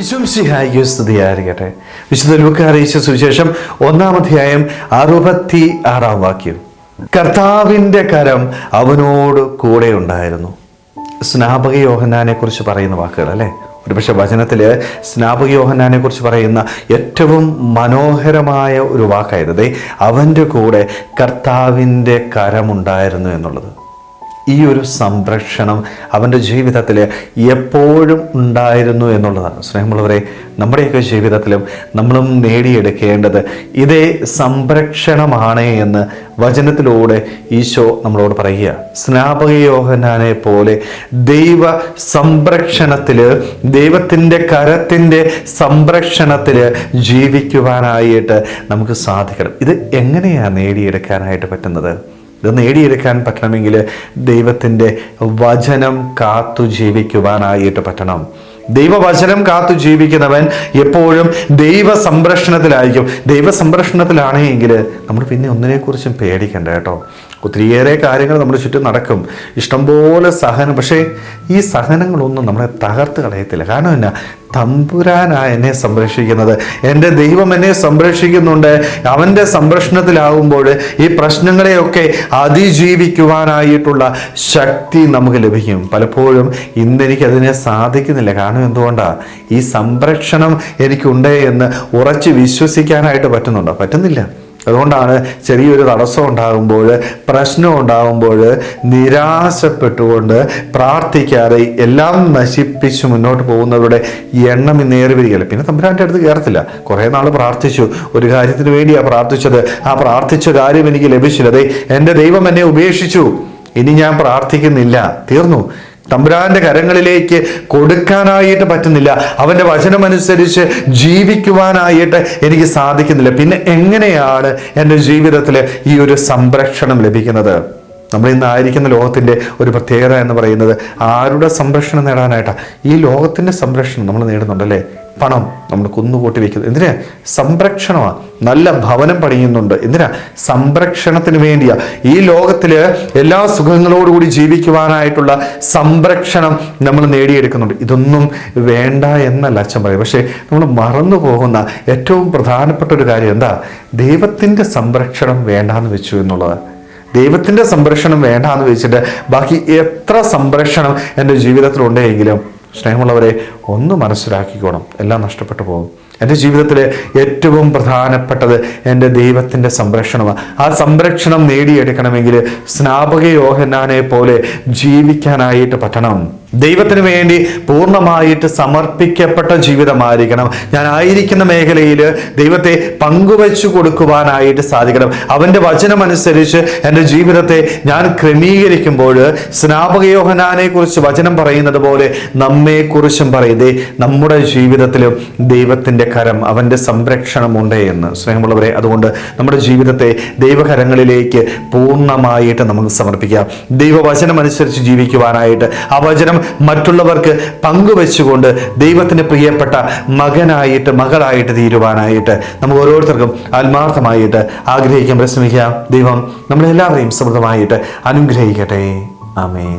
ഈശോമിശിഹായ്ക്ക് സ്തുതിയായിരിക്കട്ടെ. വിശുദ്ധ ലൂക്കാ അറിയിച്ച സുവിശേഷം 1-ാം അധ്യായം 66-ാം വാക്യം. കർത്താവിൻ്റെ കരം അവനോട് കൂടെ ഉണ്ടായിരുന്നു. സ്നാപക യോഹന്നാനെ കുറിച്ച് പറയുന്ന വാക്കുകൾ അല്ലേ? ഒരുപക്ഷെ വചനത്തിൽ സ്നാപക യോഹന്നാനെ കുറിച്ച് പറയുന്ന ഏറ്റവും മനോഹരമായ ഒരു വാക്കായത് അവൻ്റെ കൂടെ കർത്താവിൻ്റെ കരമുണ്ടായിരുന്നു എന്നുള്ളത്. ഈ ഒരു സംരക്ഷണം അവൻ്റെ ജീവിതത്തിൽ എപ്പോഴും ഉണ്ടായിരുന്നു എന്നുള്ളതാണ്. സ്നേഹമുള്ളവരെ, നമ്മുടെയൊക്കെ ജീവിതത്തിലും നമ്മളും നേടിയെടുക്കേണ്ടത് ഇതേ സംരക്ഷണമാണ് എന്ന് വചനത്തിലൂടെ ഈശോ നമ്മളോട് പറയുക. സ്നാപക യോഹന്നാനെ പോലെ ദൈവ സംരക്ഷണത്തിൽ, ദൈവത്തിൻ്റെ കരത്തിൻ്റെ സംരക്ഷണത്തിൽ ജീവിക്കുവാനായിട്ട് നമുക്ക് സാധിക്കണം. ഇത് എങ്ങനെയാണ് നേടിയെടുക്കാനായിട്ട് പറ്റുന്നത്? ഇത് നേടിയെടുക്കാൻ പറ്റണമെങ്കിൽ ദൈവത്തിൻ്റെ വചനം കാത്തു ജീവിക്കുവാനായിട്ട് പറ്റണം. ദൈവവചനം കാത്തു ജീവിക്കുന്നവൻ എപ്പോഴും ദൈവ സംരക്ഷണത്തിലായിരിക്കും. ദൈവ സംരക്ഷണത്തിലാണെങ്കിൽ നമ്മൾ പിന്നെ ഒന്നിനെക്കുറിച്ചും പേടിക്കണ്ട കേട്ടോ. ഒത്തിരിയേറെ കാര്യങ്ങൾ നമ്മുടെ ചുറ്റും നടക്കും, ഇഷ്ടംപോലെ സഹനം. പക്ഷേ ഈ സഹനങ്ങളൊന്നും നമ്മളെ തകർത്ത് കളയത്തില്ല. കാരണം എന്നാ? തമ്പുരാനാണ് എന്നെ സംരക്ഷിക്കുന്നത്, എൻ്റെ ദൈവം എന്നെ സംരക്ഷിക്കുന്നുണ്ട്. അവൻ്റെ സംരക്ഷണത്തിലാവുമ്പോൾ ഈ പ്രശ്നങ്ങളെയൊക്കെ അതിജീവിക്കുവാനായിട്ടുള്ള ശക്തി നമുക്ക് ലഭിക്കും. പലപ്പോഴും ഇന്നെനിക്കതിനെ സാധിക്കുന്നില്ല. കാരണം എന്തുകൊണ്ടാണ്? ഈ സംരക്ഷണം എനിക്കുണ്ട് എന്ന് ഉറച്ച് വിശ്വസിക്കാനായിട്ട് പറ്റുന്നുണ്ടോ? പറ്റുന്നില്ല. അതുകൊണ്ടാണ് ചെറിയൊരു തടസ്സം ഉണ്ടാകുമ്പോൾ, പ്രശ്നം ഉണ്ടാകുമ്പോൾ നിരാശപ്പെട്ടുകൊണ്ട് പ്രാർത്ഥിക്കാതെ എല്ലാം നശിപ്പിച്ച് മുന്നോട്ട് പോകുന്നവരുടെ എണ്ണം ഇന്നേറി വരികയില്ല. പിന്നെ തമ്പുരാൻ്റെ അടുത്ത് കയറത്തില്ല. കുറേ നാൾ പ്രാർത്ഥിച്ചു, ഒരു കാര്യത്തിന് വേണ്ടിയാണ് പ്രാർത്ഥിച്ചത്, ആ പ്രാർത്ഥിച്ച കാര്യം എനിക്ക് ലഭിച്ചില്ല, എൻ്റെ ദൈവം എന്നെ ഉപേക്ഷിച്ചു, ഇനി ഞാൻ പ്രാർത്ഥിക്കുന്നില്ല, തീർന്നു. തമ്പുരാന്റെ കരങ്ങളിലേക്ക് കൊടുക്കാനായിട്ട് പറ്റുന്നില്ല. അവൻ്റെ വചനമനുസരിച്ച് ജീവിക്കുവാനായിട്ട് എനിക്ക് സാധിക്കുന്നില്ല. പിന്നെ എങ്ങനെയാണ് എൻ്റെ ജീവിതത്തിൽ ഈ ഒരു സംരക്ഷണം ലഭിക്കുന്നത്? നമ്മൾ ഇന്ന് ആയിരിക്കുന്ന ലോകത്തിൻ്റെ ഒരു പ്രത്യേകത എന്ന് പറയുന്നത് ആരുടെ സംരക്ഷണം നേടാനായിട്ടാണ്? ഈ ലോകത്തിൻ്റെ സംരക്ഷണം നമ്മൾ നേടുന്നുണ്ടല്ലേ? പണം നമ്മൾ കുന്നുകൂട്ടി വയ്ക്കുന്നത് എന്തിനാ? സംരക്ഷണമാണ്. നല്ല ഭവനം പണിയുന്നുണ്ട് എന്തിനാ? സംരക്ഷണത്തിന് വേണ്ടിയാ. ഈ ലോകത്തിൽ എല്ലാ സുഖങ്ങളോടുകൂടി ജീവിക്കുവാനായിട്ടുള്ള സംരക്ഷണം നമ്മൾ നേടിയെടുക്കുന്നുണ്ട്. ഇതൊന്നും വേണ്ട എന്നല്ല അച്ഛൻ പറയും. പക്ഷേ നമ്മൾ മറന്നു പോകുന്ന ഏറ്റവും പ്രധാനപ്പെട്ട ഒരു കാര്യം എന്താ? ദൈവത്തിൻ്റെ സംരക്ഷണം വേണ്ടാന്ന് വെച്ചു എന്നുള്ളതാണ്. ദൈവത്തിൻ്റെ സംരക്ഷണം വേണ്ടാന്ന് വെച്ചിട്ട് ബാക്കി എത്ര സംരക്ഷണം എൻ്റെ ജീവിതത്തിലുണ്ടെങ്കിലും സ്നേഹമുള്ളവരെ ഒന്ന് മനസ്സിലാക്കിക്കോണം, എല്ലാം നഷ്ടപ്പെട്ടു പോകും. എൻ്റെ ജീവിതത്തിൽ ഏറ്റവും പ്രധാനപ്പെട്ടത് എൻ്റെ ദൈവത്തിൻ്റെ സംരക്ഷണമാണ്. ആ സംരക്ഷണം നേടിയെടുക്കണമെങ്കിൽ സ്നാപക യോഹന്നാനെ പോലെ ജീവിക്കാനായിട്ട് പറ്റണം. ദൈവത്തിന് വേണ്ടി പൂർണ്ണമായിട്ട് സമർപ്പിക്കപ്പെട്ട ജീവിതമായിരിക്കണം. ഞാൻ ആയിരിക്കുന്ന മേഖലയിൽ ദൈവത്തെ പങ്കുവച്ചു കൊടുക്കുവാനായിട്ട് സാധിക്കണം. അവൻ്റെ വചനമനുസരിച്ച് എൻ്റെ ജീവിതത്തെ ഞാൻ ക്രമീകരിക്കുമ്പോൾ സ്നാപക യോഹന്നാനെ കുറിച്ച് വചനം പറയുന്നത് പോലെ നമ്മെക്കുറിച്ചും പറയുന്നേ നമ്മുടെ ജീവിതത്തിലും ദൈവത്തിൻ്റെ കരം, അവൻ്റെ സംരക്ഷണമുണ്ട് എന്ന്. സ്നേഹമുള്ളവരെ, അതുകൊണ്ട് നമ്മുടെ ജീവിതത്തെ ദൈവകരങ്ങളിലേക്ക് പൂർണ്ണമായിട്ട് നമുക്ക് സമർപ്പിക്കാം. ദൈവവചനമനുസരിച്ച് ജീവിക്കുവാനായിട്ട് ആ വചനം മറ്റുള്ളവർക്ക് പങ്കുവെച്ചുകൊണ്ട് ദൈവത്തിന് പ്രിയപ്പെട്ട മകനായിട്ട്, മകളായിട്ട് തീരുവാനായിട്ട് നമുക്ക് ഓരോരുത്തർക്കും ആത്മാർത്ഥമായിട്ട് ആഗ്രഹിക്കാൻ ശ്രമിക്കാം. ദൈവം നമ്മളെല്ലാവരെയും സമൃദ്ധമായിട്ട് അനുഗ്രഹിക്കട്ടെ. ആമേൻ.